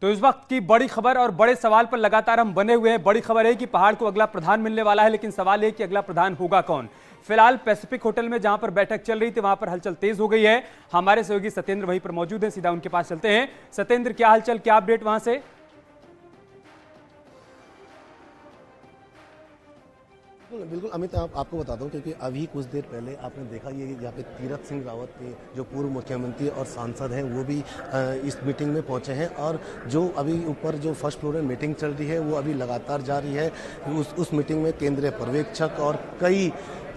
तो इस वक्त की बड़ी खबर और बड़े सवाल पर लगातार हम बने हुए हैं। बड़ी खबर है कि पहाड़ को अगला प्रधान मिलने वाला है, लेकिन सवाल है कि अगला प्रधान होगा कौन। फिलहाल पैसिफिक होटल में जहां पर बैठक चल रही थी वहां पर हलचल तेज हो गई है। हमारे सहयोगी सत्येंद्र वहीं पर मौजूद हैं, सीधा उनके पास चलते हैं। सत्येंद्र, क्या हलचल, क्या अपडेट वहां से? बिल्कुल अमित, आपको बताता हूँ क्योंकि अभी कुछ देर पहले आपने देखा ये यहाँ पे तीरथ सिंह रावत के जो पूर्व मुख्यमंत्री और सांसद हैं वो भी इस मीटिंग में पहुँचे हैं। और जो अभी ऊपर जो फर्स्ट फ्लोर में मीटिंग चल रही है वो अभी लगातार जारी है। उस मीटिंग में केंद्रीय पर्यवेक्षक और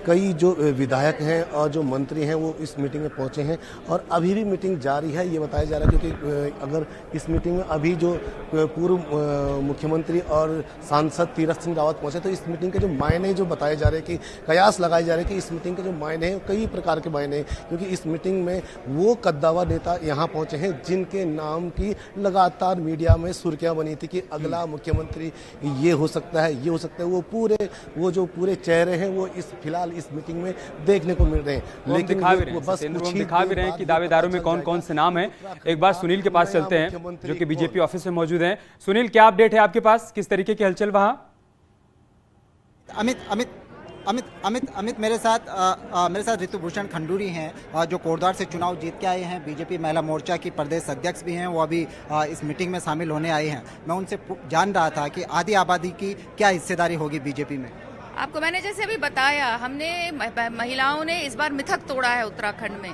कई जो विधायक हैं और जो मंत्री हैं वो इस मीटिंग में पहुंचे हैं और अभी भी मीटिंग जारी है, ये बताया जा रहा है। क्योंकि अगर इस मीटिंग में अभी जो पूर्व मुख्यमंत्री और सांसद तीरथ सिंह रावत पहुंचे तो इस मीटिंग के जो मायने जो बताए जा रहे हैं कि कयास लगाए जा रहे हैं कि इस मीटिंग के जो मायने हैं कई प्रकार के मायने हैं। क्योंकि इस मीटिंग में वो कद्दावर नेता यहाँ पहुँचे हैं जिनके नाम की लगातार मीडिया में सुर्खियाँ बनी थी कि अगला मुख्यमंत्री ये हो सकता है, ये हो सकता है। वो जो पूरे चेहरे हैं वो फिलहाल इस मीटिंग में देखने को मिल रहे हैं। लेकिन दिखा भी रहे हैं कि दावेदारों में कौन कौन से नाम हैं। एक बार सुनील के पास चलते हैं जो कि बीजेपी ऑफिस में मौजूद हैं। सुनील, क्या अपडेट है आपके पास, किस तरीके की हलचल वहां? अमित मेरे साथ ऋतुभूषण खंडूरी हैं जो कोटद्वार से चुनाव जीत के आए हैं। बीजेपी महिला मोर्चा की प्रदेश अध्यक्ष भी हैं, वो अभी इस मीटिंग में शामिल होने आए हैं। मैं उनसे जान रहा था कि आधी आबादी की क्या हिस्सेदारी होगी बीजेपी में। आपको मैंने जैसे अभी बताया, हमने महिलाओं ने इस बार मिथक तोड़ा है उत्तराखंड में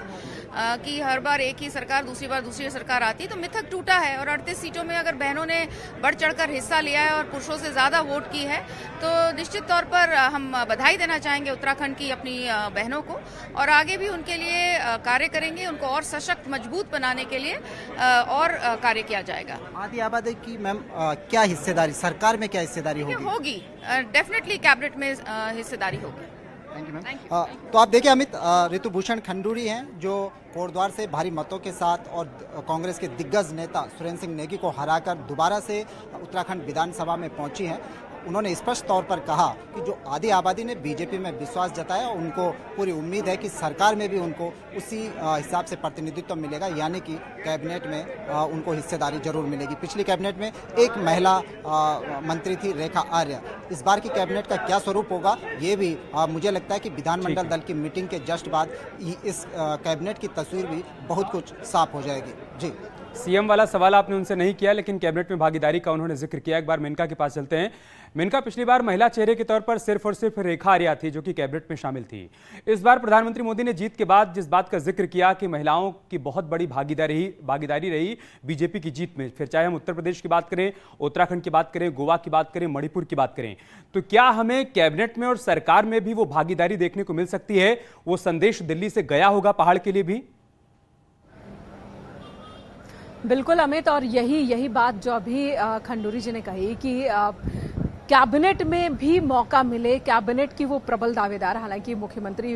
कि हर बार एक ही सरकार, दूसरी बार दूसरी सरकार आती, तो मिथक टूटा है। और 38 सीटों में अगर बहनों ने बढ़ चढ़कर हिस्सा लिया है और पुरुषों से ज्यादा वोट की है तो निश्चित तौर पर हम बधाई देना चाहेंगे उत्तराखंड की अपनी बहनों को और आगे भी उनके लिए कार्य करेंगे। उनको और सशक्त मजबूत बनाने के लिए और कार्य किया जाएगा। आधी आबादी की मैम क्या हिस्सेदारी, सरकार में क्या हिस्सेदारी होगी? डेफिनेटली कैबिनेट में हिस्सेदारी होगी। Thank you ma'am. तो आप देखिए अमित, ऋतुभूषण खंडूरी हैं जो कोटद्वार से भारी मतों के साथ और कांग्रेस के दिग्गज नेता सुरेंद्र सिंह नेगी को हराकर दोबारा से उत्तराखंड विधानसभा में पहुंची हैं। उन्होंने स्पष्ट तौर पर कहा कि जो आधी आबादी ने बीजेपी में विश्वास जताया, उनको पूरी उम्मीद है कि सरकार में भी उनको उसी हिसाब से प्रतिनिधित्व मिलेगा, यानी कि कैबिनेट में उनको हिस्सेदारी जरूर मिलेगी। पिछली कैबिनेट में एक महिला मंत्री थी, रेखा आर्य। इस बार की कैबिनेट का क्या स्वरूप होगा ये भी मुझे लगता है कि विधानमंडल दल की मीटिंग के जस्ट बाद इस कैबिनेट की तस्वीर भी बहुत कुछ साफ हो जाएगी। जी, सीएम वाला सवाल आपने उनसे नहीं किया, लेकिन कैबिनेट में भागीदारी का उन्होंने जिक्र किया। एक बार मेनका के पास चलते हैं। मेनका, पिछली बार महिला चेहरे के तौर पर सिर्फ और सिर्फ रेखा आर्या थी जो कि कैबिनेट में शामिल थी। इस बार प्रधानमंत्री मोदी ने जीत के बाद जिस बात का जिक्र किया कि महिलाओं की बहुत बड़ी भागीदारी रही बीजेपी की जीत में, फिर चाहे हम उत्तर प्रदेश की बात करें, उत्तराखंड की बात करें, गोवा की बात करें, मणिपुर की बात करें, तो क्या हमें कैबिनेट में और सरकार में भी वो भागीदारी देखने को मिल सकती है? वो संदेश दिल्ली से गया होगा पहाड़ के लिए भी? बिल्कुल अमित, और यही बात जो अभी खंडूरी जी ने कही कि कैबिनेट में भी मौका मिले, कैबिनेट की वो प्रबल दावेदार, हालांकि मुख्यमंत्री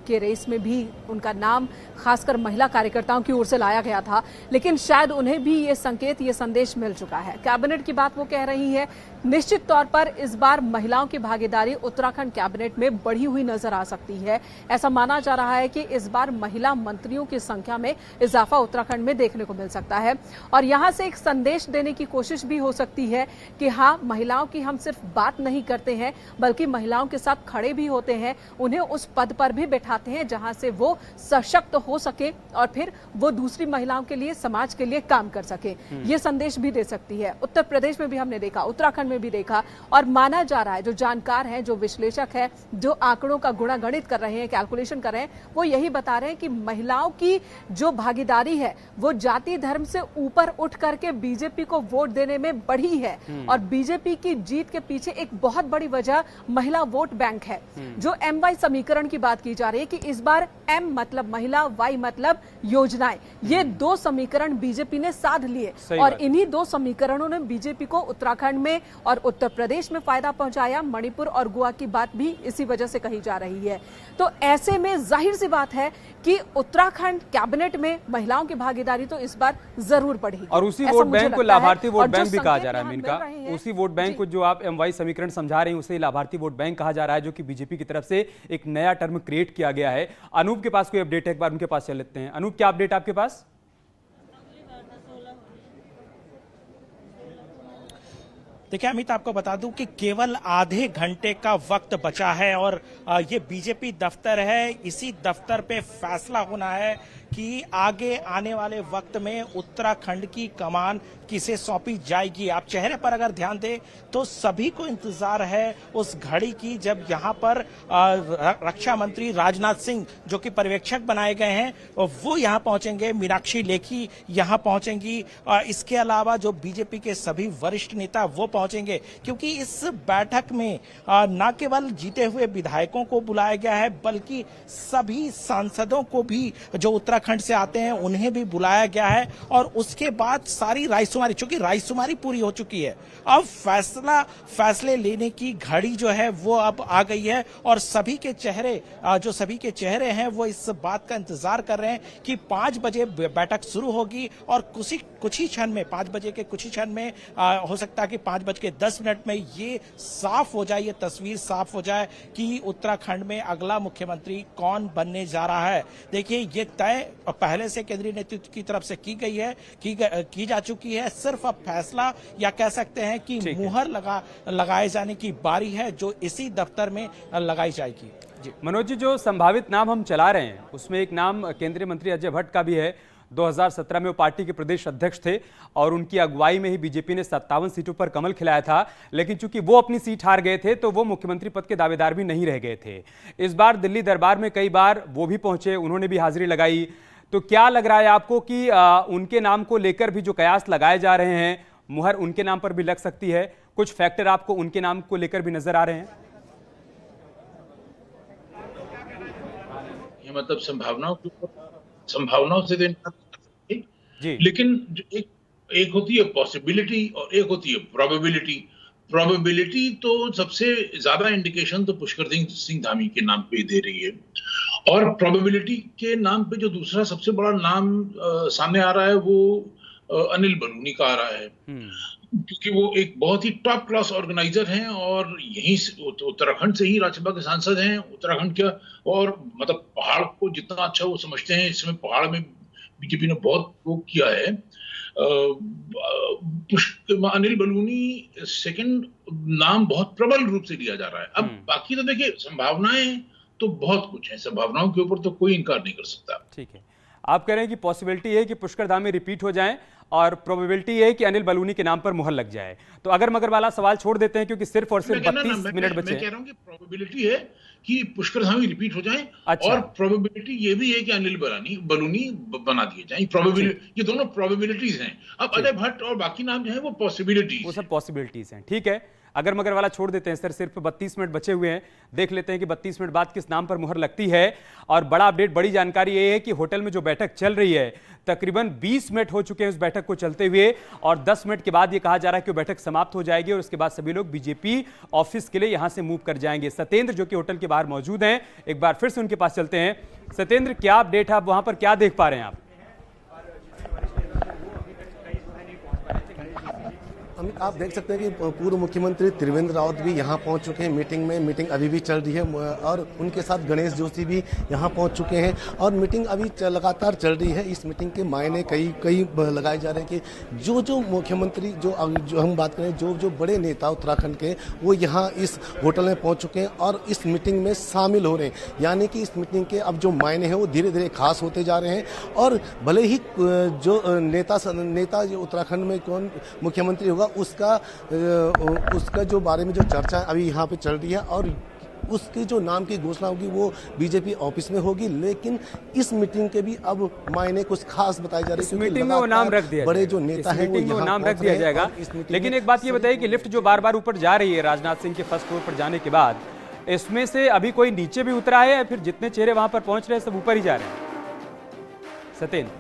के रेस में भी उनका नाम खासकर महिला कार्यकर्ताओं की ओर से लाया गया था, लेकिन शायद उन्हें भी ये संकेत, ये संदेश मिल चुका है। कैबिनेट की बात वो कह रही है। निश्चित तौर पर इस बार महिलाओं की भागीदारी उत्तराखंड कैबिनेट में बढ़ी हुई नजर आ सकती है। ऐसा माना जा रहा है कि इस बार महिला मंत्रियों की संख्या में इजाफा उत्तराखंड में देखने को मिल सकता है और यहां से एक संदेश देने की कोशिश भी हो सकती है कि हाँ, महिलाओं की हम सिर्फ बात नहीं करते हैं बल्कि महिलाओं के साथ खड़े भी होते हैं, उन्हें उस पद पर भी बैठाते हैं जहां से वो सशक्त हो सके और फिर वो दूसरी महिलाओं के लिए, समाज के लिए काम कर सके। ये संदेश भी दे सकती है। उत्तर प्रदेश में भी हमने देखा, उत्तराखंड में भी देखा, और माना जा रहा है, जो जानकार हैं, जो विश्लेषक हैं, जो आंकड़ों का गुणागणित कर रहे हैं, कैलकुलेशन कर रहे हैं, वो यही बता रहे हैं कि महिलाओं की जो भागीदारी है वो जाति धर्म से ऊपर उठ करके बीजेपी को वोट देने में बढ़ी है और बीजेपी की जीत के पीछे एक बहुत बड़ी वजह महिला वोट बैंक है। जो MY समीकरण की बात की जा रही है कि इस बार M मतलब महिला, Y मतलब योजनाएं, ये दो समीकरण बीजेपी ने साध लिए और इन्हीं दो समीकरणों ने बीजेपी को उत्तराखंड में और उत्तर प्रदेश में फायदा पहुंचाया। मणिपुर और गोवा की बात भी इसी वजह से कही जा रही है। तो ऐसे में जाहिर सी बात है कि उत्तराखंड कैबिनेट में महिलाओं की भागीदारी तो इस बार जरूर बढ़ेगी और उसी वोट बैंक को लाभार्थी वोट बैंक भी कहा जा रहा है। मेनका, उसी वोट बैंक को जो आप MY समीकरण समझा रहे हैं उसे लाभार्थी वोट बैंक कहा जा रहा है, जो कि बीजेपी की तरफ से एक नया टर्म क्रिएट किया गया है। अनूप के पास कोई अपडेट है? एक बार उनके पास चल लेते हैं। अनूप, क्या अपडेट आपके पास? देखिए अमित, आपको बता दूं कि केवल आधे घंटे का वक्त बचा है और ये बीजेपी दफ्तर है। इसी दफ्तर पे फैसला होना है कि आगे आने वाले वक्त में उत्तराखंड की कमान किसे सौंपी जाएगी। आप चेहरे पर अगर ध्यान दें तो सभी को इंतजार है उस घड़ी की जब यहां पर रक्षा मंत्री राजनाथ सिंह, जो कि पर्यवेक्षक बनाए गए हैं, वो यहां पहुंचेंगे। मीनाक्षी लेखी यहां पहुंचेंगी। इसके अलावा जो बीजेपी के सभी वरिष्ठ नेता वो पहुंचेंगे, क्योंकि इस बैठक में न केवल जीते हुए विधायकों को बुलाया गया है बल्कि सभी सांसदों को भी जो उत्तराखंड से आते हैं उन्हें भी बुलाया गया है। और उसके बाद सारी रायशुमारी, चूंकि रायशुमारी पूरी हो चुकी है, अब फैसले लेने की घड़ी जो है वो अब आ गई है। और सभी के चेहरे हैं वो इस बात का इंतजार कर रहे हैं कि 5 बजे बैठक शुरू होगी और कुछ ही क्षण में 5 बजे के कुछ ही क्षण में हो सकता है कि 5:10 में ये साफ हो जाए, ये तस्वीर साफ हो जाए कि उत्तराखंड में अगला मुख्यमंत्री कौन बनने जा रहा है। देखिए ये तय पहले से केंद्रीय नेतृत्व की तरफ से की जा चुकी है। सिर्फ अब फैसला या कह सकते हैं कि मुहर लगाए जाने की बारी है जो इसी दफ्तर में लगाई जाएगी। जी मनोज जी, जो संभावित नाम हम चला रहे हैं उसमें एक नाम केंद्रीय मंत्री अजय भट्ट का भी है। 2017 में वो पार्टी के प्रदेश अध्यक्ष थे और उनकी अगुवाई में ही बीजेपी ने 57 सीटों पर कमल खिलाया था। लेकिन चूंकि वो अपनी सीट हार गए थे तो वो मुख्यमंत्री पद के दावेदार भी नहीं रह गए थे। इस बार दिल्ली दरबार में कई बार वो भी पहुंचे, उन्होंने भी हाजिरी लगाई। तो क्या लग रहा है आपको कि उनके नाम को लेकर भी जो कयास लगाए जा रहे हैं, मुहर उनके नाम पर भी लग सकती है? कुछ फैक्टर आपको उनके नाम को लेकर भी नजर आ रहे हैं? ये मतलब संभावनाओं से तो इनकार जी, लेकिन एक होती है पॉसिबिलिटी और एक होती है प्रोबेबिलिटी। प्रोबेबिलिटी तो सबसे ज्यादा इंडिकेशन तो पुष्कर सिंह धामी के नाम पे दे रही है, और प्रोबेबिलिटी के नाम पे जो दूसरा सबसे बड़ा नाम सामने आ रहा है वो अनिल बलूनी का आ रहा है, क्योंकि वो एक बहुत ही टॉप क्लास ऑर्गेनाइजर हैं और यहीं उत्तराखंड से ही राज्यसभा के सांसद हैं उत्तराखंड के, और मतलब पहाड़ को जितना अच्छा वो समझते हैं, इसमें पहाड़ में बीजेपी ने बहुत वो किया है। अनिल बलूनी सेकंड नाम बहुत प्रबल रूप से लिया जा रहा है। अब बाकी तो देखिए संभावनाएं तो बहुत कुछ है, संभावनाओं के ऊपर तो कोई इनकार नहीं कर सकता। ठीक है, आप कह रहे हैं कि पॉसिबिलिटी है कि पुष्कर धामी रिपीट हो जाएं और प्रोबेबिलिटी है कि अनिल बलूनी के नाम पर मुहर लग जाए। तो अगर मगर वाला सवाल छोड़ देते हैं क्योंकि सिर्फ और सिर्फ 32 मिनट बचे। मैं कह रहा हूं कि प्रोबेबिलिटी है कि पुष्कर धामी रिपीट हो जाएं। अच्छा। और प्रोबेबिलिटी ये भी है कि अनिल बलूनी बना दिए जाएं। प्रोबेबिलिटी, ये दोनों प्रोबेबिलिटीज हैं। अब अजय भट्ट और बाकी नाम जो है वो पॉसिबिलिटीज, वो सब पॉसिबिलिटीज हैं। ठीक है, अगर मगर वाला छोड़ देते हैं सर, सिर्फ 32 मिनट बचे हुए हैं, देख लेते हैं कि 32 मिनट बाद किस नाम पर मुहर लगती है। और बड़ा अपडेट, बड़ी जानकारी ये है कि होटल में जो बैठक चल रही है तकरीबन 20 मिनट हो चुके हैं उस बैठक को चलते हुए, और 10 मिनट के बाद ये कहा जा रहा है कि वो बैठक समाप्त हो जाएगी और उसके बाद सभी लोग बीजेपी ऑफिस के लिए यहां से मूव कर जाएंगे। सत्येंद्र जो कि होटल के बाहर मौजूद हैं, एक बार फिर से उनके पास चलते हैं। सत्येंद्र, क्या अपडेट है, आप वहां पर क्या देख पा रहे हैं आप? अमित, आप देख सकते हैं कि पूर्व मुख्यमंत्री त्रिवेंद्र रावत भी यहाँ पहुँच चुके हैं मीटिंग में। मीटिंग अभी भी चल रही है और उनके साथ गणेश जोशी भी यहाँ पहुँच चुके हैं और मीटिंग अभी लगातार चल रही है। इस मीटिंग के मायने कई लगाए जा रहे हैं कि जो मुख्यमंत्री जो हम बात करें, जो बड़े नेता उत्तराखंड के, वो यहाँ इस होटल में पहुँच चुके हैं और इस मीटिंग में शामिल हो रहे हैं। यानी कि इस मीटिंग के अब जो मायने हैं वो धीरे धीरे खास होते जा रहे हैं। और भले ही जो नेता जो उत्तराखंड में कौन मुख्यमंत्री होगा उसका जो बारे में जो चर्चा अभी यहाँ पे चल रही है और उसके जो नाम की घोषणा होगी वो बीजेपी ऑफिस में होगी। लेकिन इस मीटिंग के भी अब मायने कुछ खास बताए जा रहे हैं। मीटिंग में वो नाम रख दिया, बड़े जो नेता हैं वो नाम रख दिया जाएगा। लेकिन एक बात ये बताइए कि लिफ्ट जो बार बार ऊपर जा रही है राजनाथ सिंह के फर्स्ट फ्लोर पर जाने के बाद, इसमें से अभी कोई नीचे भी उतरा है या फिर जितने चेहरे वहां पर पहुंच रहे हैं सब ऊपर ही जा रहे हैं? सत्येंद्र।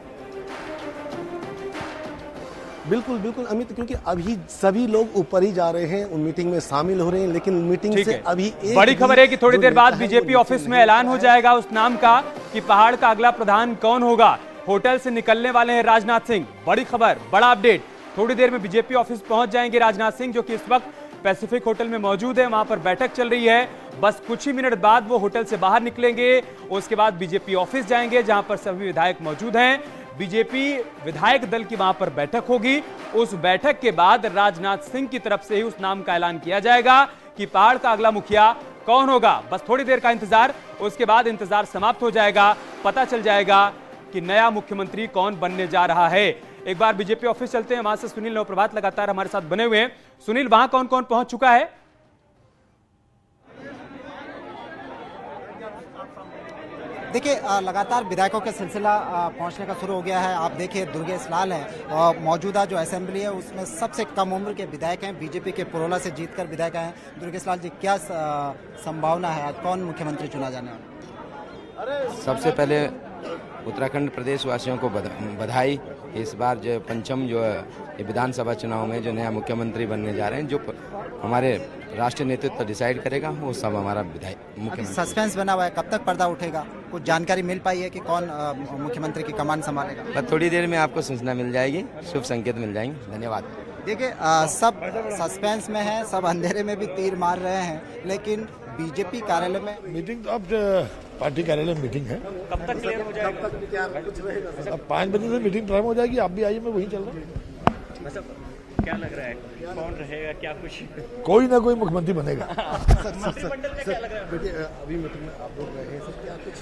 बिल्कुल अमित, क्योंकि अभी सभी लोग ऊपर ही जा रहे हैं, उन मीटिंग में शामिल हो रहे हैं। लेकिन मीटिंग से अभी एक बड़ी खबर है कि थोड़ी देर बाद बीजेपी ऑफिस में ऐलान हो जाएगा उस नाम का कि पहाड़ का अगला प्रधान कौन होगा। होटल से निकलने वाले हैं राजनाथ सिंह। बड़ी खबर, बड़ा अपडेट, थोड़ी देर में बीजेपी ऑफिस पहुंच जाएंगे राजनाथ सिंह, जो कि इस वक्त पैसिफिक होटल में मौजूद है। वहां पर बैठक चल रही है। बस कुछ ही मिनट बाद वो होटल से बाहर निकलेंगे, उसके बाद बीजेपी ऑफिस जाएंगे जहां पर सभी विधायक मौजूद हैं। बीजेपी विधायक दल की वहां पर बैठक होगी। उस बैठक के बाद राजनाथ सिंह की तरफ से ही उस नाम का ऐलान किया जाएगा कि पहाड़ का अगला मुखिया कौन होगा। बस थोड़ी देर का इंतजार, उसके बाद इंतजार समाप्त हो जाएगा, पता चल जाएगा कि नया मुख्यमंत्री कौन बनने जा रहा है। एक बार बीजेपी ऑफिस चलते हैं, वहां से सुनील नवप्रभात लगातार हमारे साथ बने हुए हैं। सुनील, वहां कौन कौन पहुंच चुका है? देखिए, लगातार विधायकों का सिलसिला पहुंचने का शुरू हो गया है। आप देखिए, दुर्गेश लाल हैं और मौजूदा जो असेंबली है उसमें सबसे कम उम्र के विधायक हैं, बीजेपी के पुरोला से जीतकर विधायक हैं। दुर्गेश लाल जी, क्या संभावना है, आज कौन मुख्यमंत्री चुना जाने वाला? सबसे पहले उत्तराखंड प्रदेश वासियों को बधाई। इस बार जो पंचम जो है विधानसभा चुनाव में जो नया मुख्यमंत्री बनने जा रहे हैं, जो हमारे राष्ट्रीय नेतृत्व डिसाइड करेगा वो सब हमारा विधायक मुख्यमंत्री। सस्पेंस बना हुआ है, कब तक पर्दा उठेगा? कुछ जानकारी मिल पाई है कि कौन मुख्यमंत्री की कमान संभालेगा? बस थोड़ी देर में आपको सूचना मिल जाएगी, शुभ संकेत मिल जाएंगे। धन्यवाद। देखिए, सब सस्पेंस में है, सब अंधेरे में भी तीर मार रहे हैं, लेकिन बीजेपी कार्यालय में मीटिंग, तो अब पार्टी कार्यालय में मीटिंग है। कब तक क्लियर हो जाएगा? अब 5 बजे से मीटिंग प्रारंभ हो जाएगी। आप भी आइए, मैं वहीं चल रहा हूँ। क्या लग रहा है, कौन रहेगा, क्या कुछ? कोई ना कोई मुख्यमंत्री बनेगा। देखिए, अभी मीटिंग में आप लोग रहे हैं सर, क्या कुछ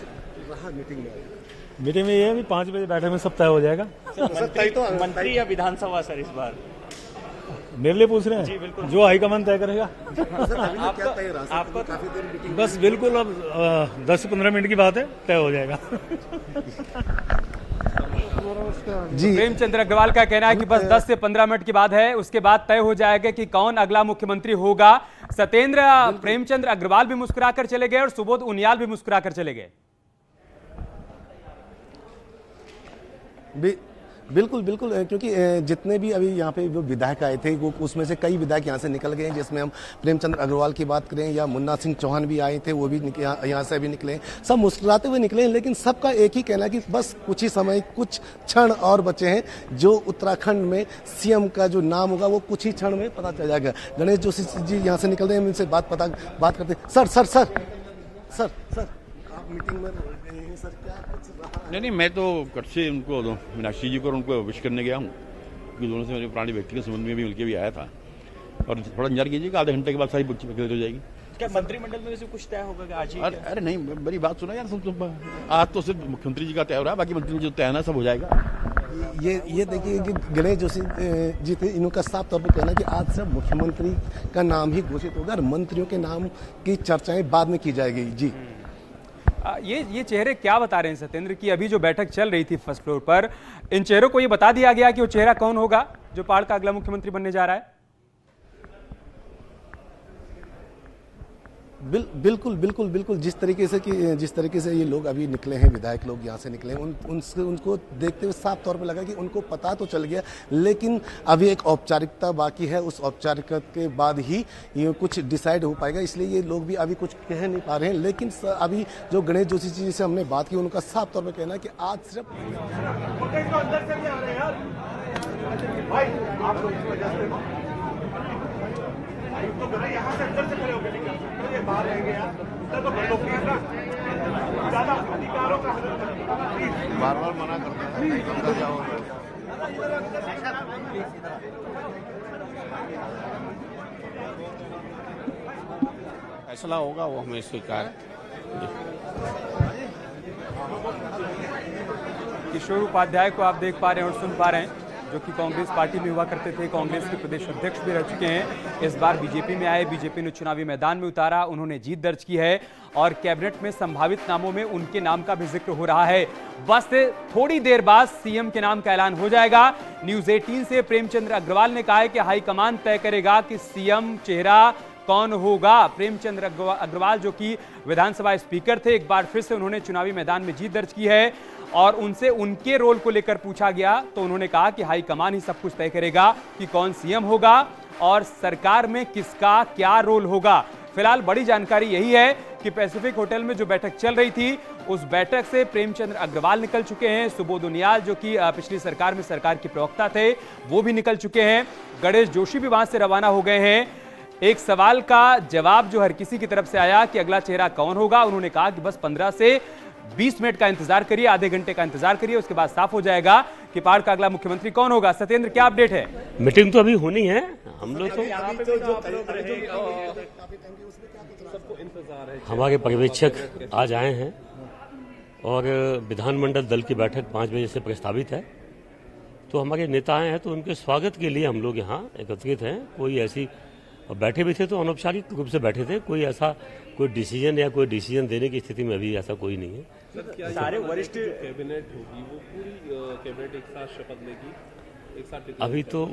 रहा मीटिंग में? मीटिंग में ये है, 5 बजे बैठक में सब तय हो जाएगा। मंत्री या विधानसभा सर इस बार? मेरे लिए पूछ रहे हैं? जी बिल्कुल, जो हाईकमान तय करेगा। आपको काफी देर मीटिंग, बस बिल्कुल, अब 10 से 15 मिनट की बात है, तय हो जाएगा। जी, प्रेमचंद्र अग्रवाल का कहना है कि बस 10 से 15 मिनट की बात है, उसके बाद तय हो जाएगा कि कौन अगला मुख्यमंत्री होगा। सत्येंद्र, प्रेमचंद्र अग्रवाल भी मुस्कुराकर चले गए और सुबोध उनियाल भी मुस्कुराकर चले गए। बिल्कुल बिल्कुल, क्योंकि जितने भी अभी यहाँ पे जो विधायक आए थे वो उसमें से कई विधायक यहाँ से निकल गए हैं। जिसमें हम प्रेमचंद्र अग्रवाल की बात करें या मुन्ना सिंह चौहान भी आए थे, वो भी यहाँ से भी निकले, सब मुस्कुराते हुए निकले हैं। लेकिन सबका एक ही कहना है कि बस कुछ ही समय, कुछ क्षण और बचे हैं। जो उत्तराखंड में सीएम का जो नाम होगा वो कुछ ही क्षण में पता चल जाएगा। गणेश जोशी जी यहाँ से निकल रहे हैं, इनसे बात करते हैं। सर आप मीटिंग में रहे हैं सर, क्या नहीं, मैं तो कट से उनको मीनाक्षी जी को उनको विश करने गया हूँ, क्योंकि दोनों से मेरे पुराने व्यक्ति के संबंध में भी मिलकर भी आया था। और थोड़ा इंतजार कीजिएगा, आधे घंटे के बाद सारी क्लियर हो जाएगी। क्या मंत्रिमंडल में कुछ तय होगा कि आज ही? अरे नहीं, मेरी बात सुनो यार, आज तो सिर्फ मुख्यमंत्री जी का तय हो रहा है, बाकी मंत्री जो तय है ना सब हो जाएगा। ये देखिए कि गणेश जोशी जी थे, इनका साफ तौर पर कहना है कि आज से मुख्यमंत्री का नाम ही घोषित होगा और मंत्रियों के नाम की चर्चाएं बाद में की जाएगी। जी, ये चेहरे क्या बता रहे हैं सत्येंद्र की अभी जो बैठक चल रही थी फर्स्ट फ्लोर पर, इन चेहरों को ये बता दिया गया कि वो चेहरा कौन होगा जो पहाड़ का अगला मुख्यमंत्री बनने जा रहा है? बिल्कुल जिस तरीके से ये लोग अभी निकले हैं, विधायक लोग यहाँ से निकले हैं, उनको देखते हुए साफ तौर पे लगा कि उनको पता तो चल गया, लेकिन अभी एक औपचारिकता बाकी है। उस औपचारिकता के बाद ही ये कुछ डिसाइड हो पाएगा, इसलिए ये लोग भी अभी कुछ कह नहीं पा रहे हैं। लेकिन अभी जो गणेश जोशी जी से हमने बात की, उनका साफ तौर पर कहना है कि आज सिर्फ यहाँ से अंदर से खड़े होकर निकल बाहर रहेंगे यार, तो ज्यादा अधिकारों का बार मना करते हैं। फैसला होगा वो हमें स्वीकार। किशोर उपाध्याय को आप देख पा रहे हैं और सुन पा रहे हैं, जो कि कांग्रेस पार्टी में हुआ करते थे, कांग्रेस के प्रदेश अध्यक्ष भी रह चुके हैं। इस बार बीजेपी में आए, बीजेपी ने चुनावी मैदान में उतारा, उन्होंने जीत दर्ज की है और कैबिनेट में संभावित नामों में उनके नाम का भी जिक्र हो रहा है। बस थोड़ी देर बाद सीएम के नाम का ऐलान हो जाएगा। न्यूज 18 से प्रेमचंद्र अग्रवाल ने कहा है कि हाईकमान तय करेगा कि सीएम चेहरा कौन होगा। प्रेमचंद्र अग्रवाल जो कि विधानसभा स्पीकर थे, एक बार फिर से उन्होंने चुनावी मैदान में जीत दर्ज की है और उनसे उनके रोल को लेकर पूछा गया तो उन्होंने कहा कि हाईकमान ही सब कुछ तय करेगा कि कौन सीएम होगा और सरकार में किसका क्या रोल होगा। फिलहाल बड़ी जानकारी यही है कि पैसिफिक होटल में जो बैठक चल रही थी, उस बैठक से प्रेमचंद्र अग्रवाल निकल चुके हैं। सुबोध उनियाल जो कि पिछली सरकार में सरकार के प्रवक्ता थे, वो भी निकल चुके हैं। गणेश जोशी भी वहां से रवाना हो गए हैं। एक सवाल का जवाब जो हर किसी की तरफ से आया कि अगला चेहरा कौन होगा, उन्होंने कहा कि बस 15 से 20 मिनट का इंतजार करिए, आधे घंटे का इंतजार करिए, उसके बाद साफ हो जाएगा कि पहाड़ का अगला मुख्यमंत्री कौन होगा। सत्येंद्र, क्या अपडेट है? मीटिंग तो अभी होनी है, हम लोग तो हमारे पर्यवेक्षक आज आए हैं और विधानमंडल दल की बैठक 5 बजे से प्रस्तावित है। तो हमारे नेता आए हैं तो उनके स्वागत के लिए हम लोग यहाँ एकत्रित हैं। कोई ऐसी बैठे भी थे तो अनौपचारिक रूप से बैठे थे, कोई ऐसा कोई डिसीजन देने की स्थिति में अभी ऐसा कोई नहीं है। सारे वरिष्ठ कैबिनेट होगी, वो पूरी कैबिनेट एक साथ शपथ लेगी, एक साथ अभी तो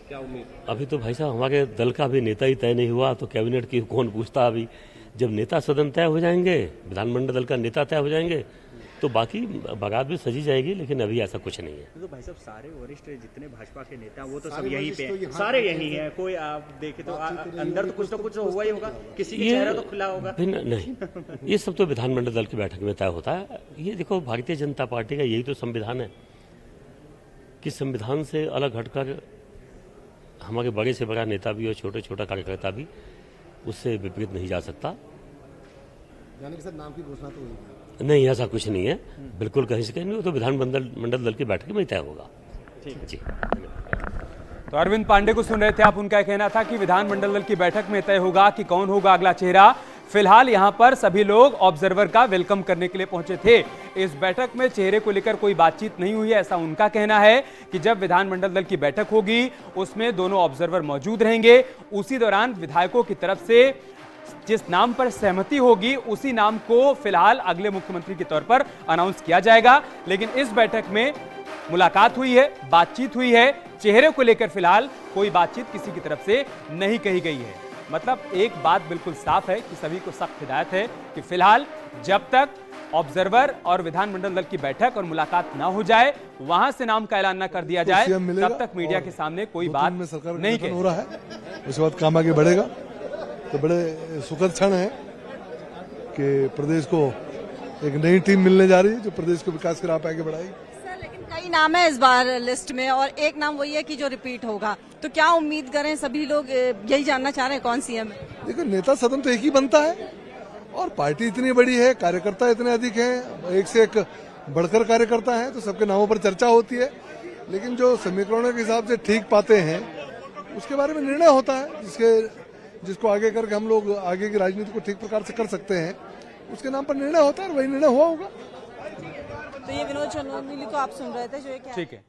क्या उम्मीद? अभी तो भाई साहब हमारे दल का भी नेता ही तय नहीं हुआ तो कैबिनेट की कौन पूछता। अभी जब नेता सदन तय हो जाएंगे, विधानमंडल दल का नेता तय हो जाएंगे तो बाकी बारात भी सजी जाएगी, लेकिन अभी ऐसा कुछ नहीं है। तो भाई साहब सारे वरिष्ठ जितने भाजपा के नेता हैं वो तो सब यहीं पे हैं, सारे यहीं हैं। कोई आप देखे तो अंदर तो कुछ तो हुआ ही होगा, किसी का चेहरा तो खुला होगा नहीं। ये सब तो विधानमंडल दल की बैठक में तय होता है। ये देखो, भारतीय जनता पार्टी का यही तो संविधान है कि संविधान से अलग हटकर हमारे बड़े से बड़ा नेता भी और छोटे छोटा कार्यकर्ता भी उससे विपरीत नहीं जा सकता। यानी कि सर नाम की घोषणा तो हुई नहीं, ऐसा कुछ नहीं है, बिल्कुल कहीं से कहीं नहीं। वो तो विधानमंडल दल की बैठक में तय होगा। जी। तो अरविंद पांडे को सुन रहे थे आप, उनका कहना था कि विधानमंडल दल की बैठक में तय होगा कि कौन होगा अगला चेहरा। फिलहाल यहां पर सभी लोग ऑब्जर्वर का वेलकम करने के लिए पहुंचे थे। इस बैठक में चेहरे को लेकर कोई बातचीत नहीं हुई है, ऐसा उनका कहना है कि जब विधानमंडल दल की बैठक होगी उसमें दोनों ऑब्जर्वर मौजूद रहेंगे। उसी दौरान विधायकों की तरफ से जिस नाम पर सहमति होगी उसी नाम को फिलहाल अगले मुख्यमंत्री के तौर पर अनाउंस किया जाएगा। लेकिन इस बैठक में मुलाकात हुई है, बातचीत हुई है, चेहरे को लेकर फिलहाल कोई बातचीत किसी की तरफ से नहीं कही गई है। मतलब एक बात बिल्कुल साफ है कि सभी को सख्त हिदायत है कि फिलहाल जब तक ऑब्जर्वर और विधानमंडल दल की बैठक और मुलाकात ना हो जाए, वहां से नाम का ऐलान न कर दिया जाए, तब तक मीडिया के सामने कोई बात नहीं हो रहा है। उसके बाद काम आगे बढ़ेगा। तो बड़े सुखद क्षण है कि प्रदेश को एक नई टीम मिलने जा रही है जो प्रदेश को विकास के राह पे आगे बढ़ाएगी। सर, लेकिन कई नाम है इस बार लिस्ट में और एक नाम वही है कि जो रिपीट होगा, तो क्या उम्मीद करें? सभी लोग यही जानना चाह रहे हैं कौन सी है। देखो, नेता सदन तो एक ही बनता है और पार्टी इतनी बड़ी है, कार्यकर्ता इतने अधिक हैं, एक से एक बढ़कर कार्यकर्ता हैं, तो सबके नामों पर चर्चा होती है। लेकिन जो समीकरणों के हिसाब से ठीक पाते हैं उसके बारे में निर्णय होता है, जिसको आगे करके हम लोग आगे की राजनीति को ठीक प्रकार से कर सकते हैं, उसके नाम पर निर्णय होता है और वही निर्णय हुआ होगा। तो ये विनोद चंद्रोली को आप सुन रहे थे, जो क्या ठीक है।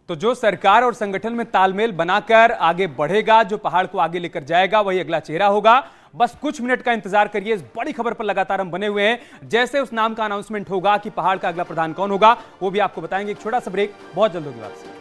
तो जो सरकार और संगठन में तालमेल बनाकर आगे बढ़ेगा, जो पहाड़ को आगे लेकर जाएगा, वही अगला चेहरा होगा। बस कुछ मिनट का इंतजार करिए, इस बड़ी खबर पर लगातार हम बने हुए हैं। जैसे उस नाम का अनाउंसमेंट होगा कि पहाड़ का अगला प्रधान कौन होगा, वो भी आपको बताएंगे। एक छोटा सा ब्रेक, बहुत जल्द होगी वापसी।